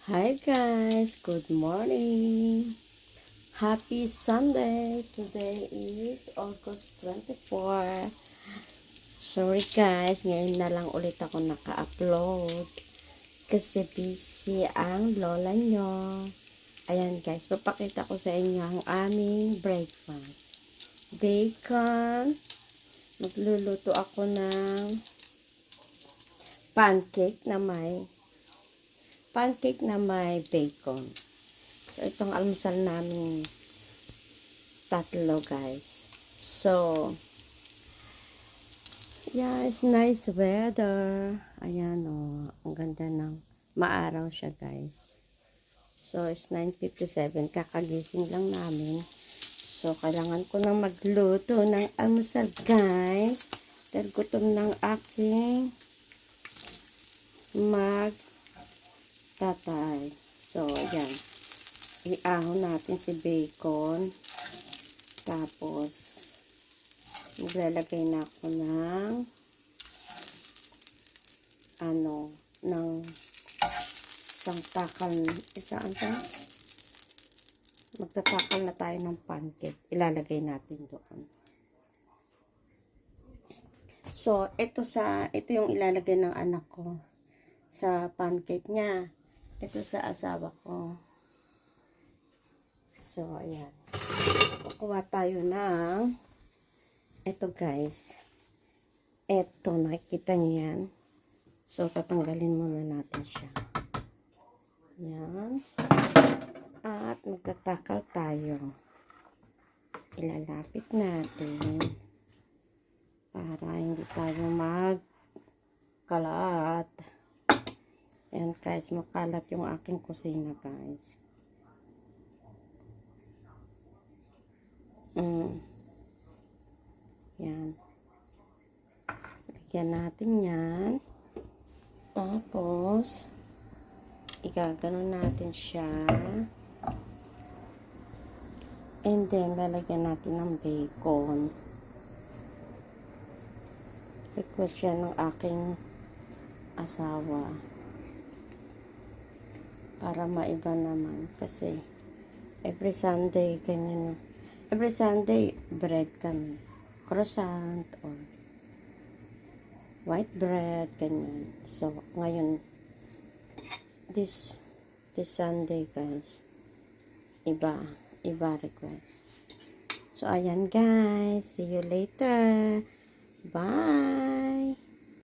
Hi guys, good morning. Happy Sunday. Today is August 24. Sorry guys, ngayon na lang ulit ako naka-upload kasi busy ang lola nyo. Ayan guys, papakita ko sa inyo ang aming breakfast. Bacon. Magluluto ako ng pancake na may bacon. So, itong almusal namin tatlo, guys. So, yeah, it's nice weather. Ayan, oh. Ang ganda ng maaraw siya, guys. So, it's 9:57. Kakagising lang namin. So, kailangan ko nang magluto ng almusal, guys. Dahil gutom ng aking tatay. So, ayan. Iahon natin si bacon. Tapos, maglalagay na ako ng ng isang takal, magtatakal na tayo ng pancake. Ilalagay natin doon. So, ito yung ilalagay ng anak ko sa pancake niya. Ito sa asawa ko. So, ayan. Kukuha tayo ng ito guys. Ito, nakikita niyo yan. So, tatanggalin muna natin siya. Ayan. At magtatakal tayo. Ilalapit natin para hindi tayo magkalat. Ayan guys, makalat yung aking kusina guys. Yan. Lagyan natin yan. Tapos, igaganon natin siya. And then, lalagyan natin ng bacon. Request siya ng aking asawa. Para maiba naman. Kasi, every Sunday, ganyan. Every Sunday, bread kami. Croissant or white bread, ganyan. So, ngayon, this Sunday, guys, iba request. So, ayan, guys. See you later. Bye!